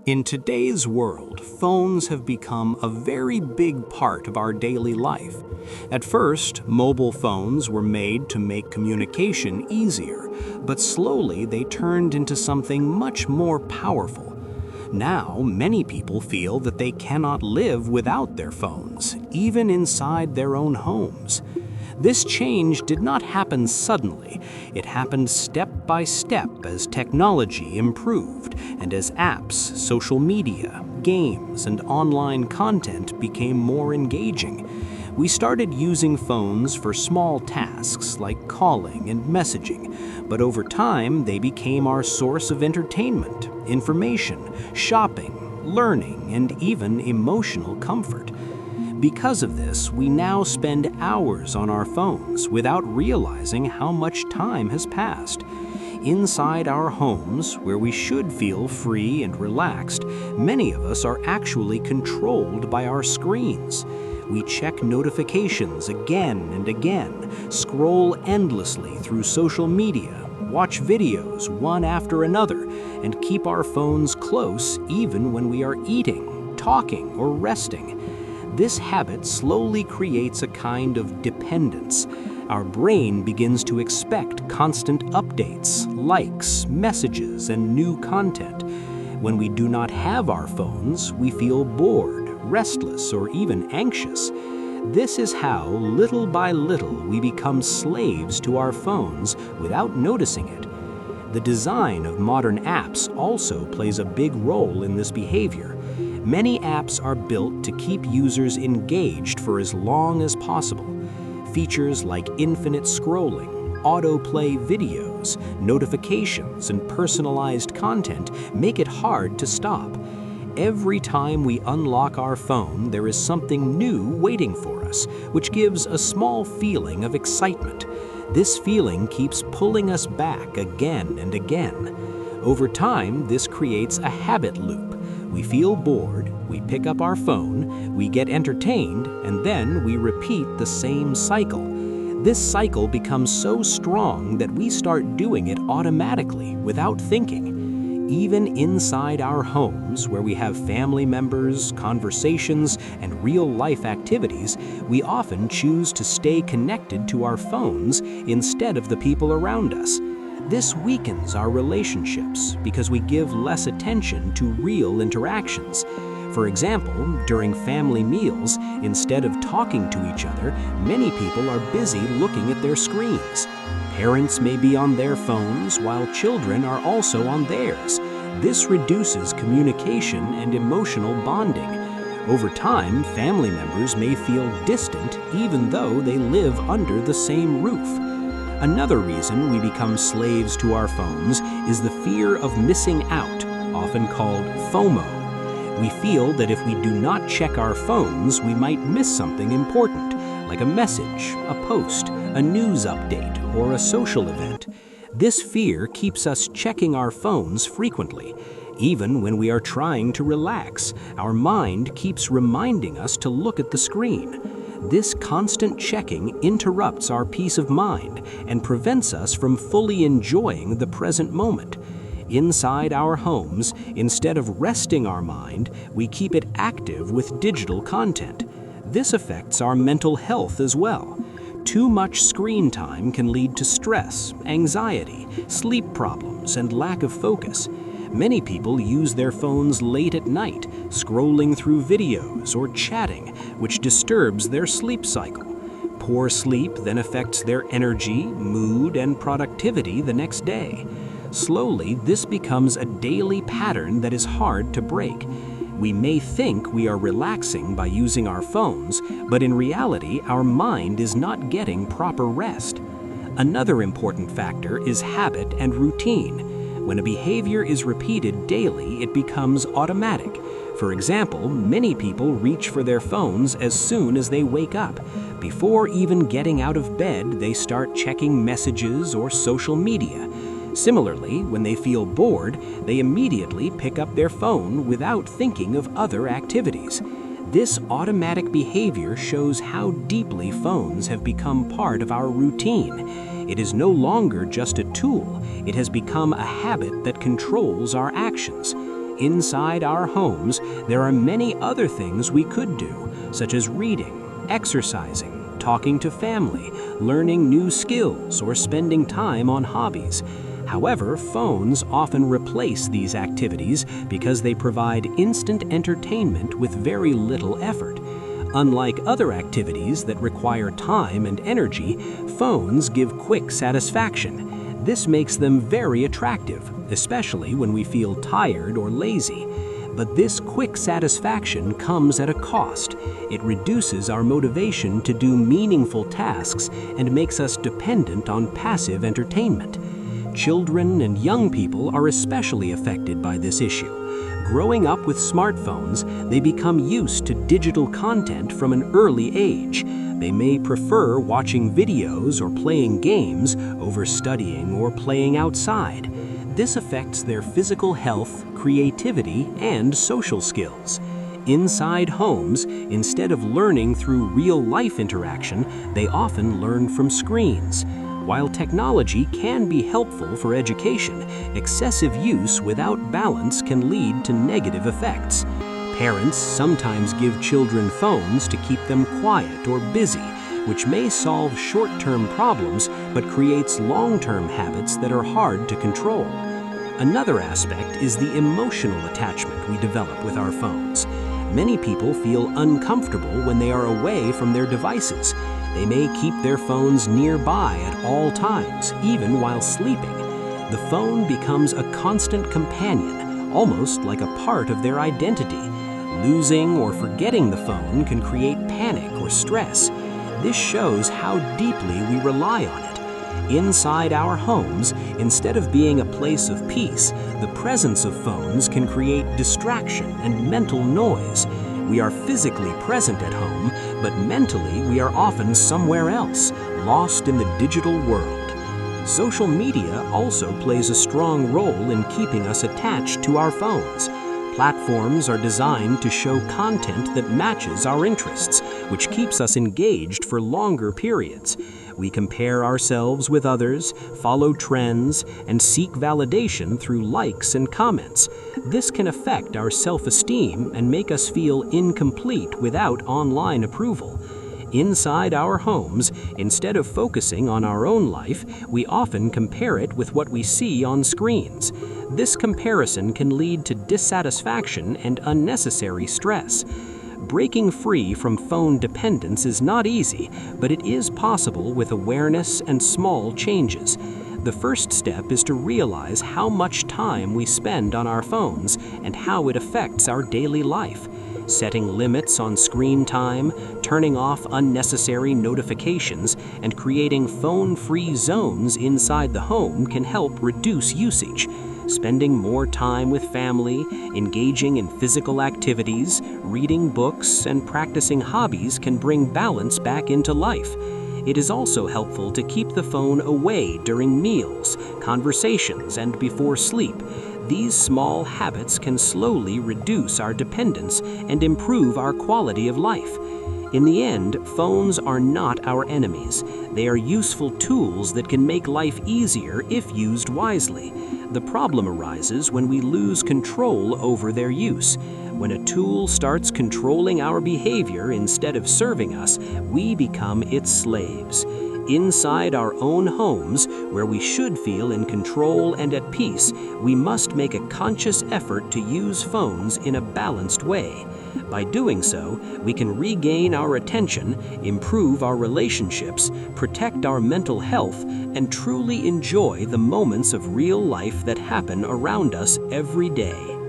In today's world, phones have become a very big part of our daily life. At first, mobile phones were made to make communication easier, but slowly they turned into something much more powerful. Now, many people feel that they cannot live without their phones, even inside their own homes. This change did not happen suddenly. It happened step by step as technology improved and as apps, social media, games, and online content became more engaging. We started using phones for small tasks like calling and messaging, but over time they became our source of entertainment, information, shopping, learning, and even emotional comfort. Because of this, we now spend hours on our phones without realizing how much time has passed. Inside our homes, where we should feel free and relaxed, many of us are actually controlled by our screens. We check notifications again and again, scroll endlessly through social media, watch videos one after another, and keep our phones close even when we are eating, talking, or resting. This habit slowly creates a kind of dependence. Our brain begins to expect constant updates, likes, messages, and new content. When we do not have our phones, we feel bored, restless, or even anxious. This is how, little by little, we become slaves to our phones without noticing it. The design of modern apps also plays a big role in this behavior. Many apps are built to keep users engaged for as long as possible. Features like infinite scrolling, autoplay videos, notifications, and personalized content make it hard to stop. Every time we unlock our phone, there is something new waiting for us, which gives a small feeling of excitement. This feeling keeps pulling us back again and again. Over time, this creates a habit loop. We feel bored, we pick up our phone, we get entertained, and then we repeat the same cycle. This cycle becomes so strong that we start doing it automatically, without thinking. Even inside our homes, where we have family members, conversations, and real-life activities, we often choose to stay connected to our phones instead of the people around us. This weakens our relationships because we give less attention to real interactions. For example, during family meals, instead of talking to each other, many people are busy looking at their screens. Parents may be on their phones while children are also on theirs. This reduces communication and emotional bonding. Over time, family members may feel distant even though they live under the same roof. Another reason we become slaves to our phones is the fear of missing out, often called FOMO. We feel that if we do not check our phones, we might miss something important, like a message, a post, a news update, or a social event. This fear keeps us checking our phones frequently. Even when we are trying to relax, our mind keeps reminding us to look at the screen. This constant checking interrupts our peace of mind and prevents us from fully enjoying the present moment. Inside our homes, instead of resting our mind, we keep it active with digital content. This affects our mental health as well. Too much screen time can lead to stress, anxiety, sleep problems, and lack of focus. Many people use their phones late at night, scrolling through videos or chatting, which disturbs their sleep cycle. Poor sleep then affects their energy, mood, and productivity the next day. Slowly, this becomes a daily pattern that is hard to break. We may think we are relaxing by using our phones, but in reality, our mind is not getting proper rest. Another important factor is habit and routine. When a behavior is repeated daily, it becomes automatic. For example, many people reach for their phones as soon as they wake up. Before even getting out of bed, they start checking messages or social media. Similarly, when they feel bored, they immediately pick up their phone without thinking of other activities. This automatic behavior shows how deeply phones have become part of our routine. It is no longer just a tool, it has become a habit that controls our actions. Inside our homes, there are many other things we could do, such as reading, exercising, talking to family, learning new skills, or spending time on hobbies. However, phones often replace these activities because they provide instant entertainment with very little effort. Unlike other activities that require time and energy, phones give quick satisfaction. This makes them very attractive, especially when we feel tired or lazy. But this quick satisfaction comes at a cost. It reduces our motivation to do meaningful tasks and makes us dependent on passive entertainment. Children and young people are especially affected by this issue. Growing up with smartphones, they become used to digital content from an early age. They may prefer watching videos or playing games over studying or playing outside. This affects their physical health, creativity, and social skills. Inside homes, instead of learning through real-life interaction, they often learn from screens. While technology can be helpful for education, excessive use without balance can lead to negative effects. Parents sometimes give children phones to keep them quiet or busy, which may solve short-term problems but creates long-term habits that are hard to control. Another aspect is the emotional attachment we develop with our phones. Many people feel uncomfortable when they are away from their devices. They may keep their phones nearby at all times, even while sleeping. The phone becomes a constant companion, almost like a part of their identity. Losing or forgetting the phone can create panic or stress. This shows how deeply we rely on it. Inside our homes, instead of being a place of peace, the presence of phones can create distraction and mental noise. We are physically present at home, but mentally we are often somewhere else, lost in the digital world. Social media also plays a strong role in keeping us attached to our phones. Platforms are designed to show content that matches our interests, which keeps us engaged for longer periods. We compare ourselves with others, follow trends, and seek validation through likes and comments. This can affect our self-esteem and make us feel incomplete without online approval. Inside our homes, instead of focusing on our own life, we often compare it with what we see on screens. This comparison can lead to dissatisfaction and unnecessary stress. Breaking free from phone dependence is not easy, but it is possible with awareness and small changes. The first step is to realize how much time we spend on our phones and how it affects our daily life. Setting limits on screen time, turning off unnecessary notifications, and creating phone-free zones inside the home can help reduce usage. Spending more time with family, engaging in physical activities, reading books, and practicing hobbies can bring balance back into life. It is also helpful to keep the phone away during meals, conversations, and before sleep. These small habits can slowly reduce our dependence and improve our quality of life. In the end, phones are not our enemies. They are useful tools that can make life easier if used wisely. The problem arises when we lose control over their use. When a tool starts controlling our behavior instead of serving us, we become its slaves. Inside our own homes, where we should feel in control and at peace, we must make a conscious effort to use phones in a balanced way. By doing so, we can regain our attention, improve our relationships, protect our mental health, and truly enjoy the moments of real life that happen around us every day.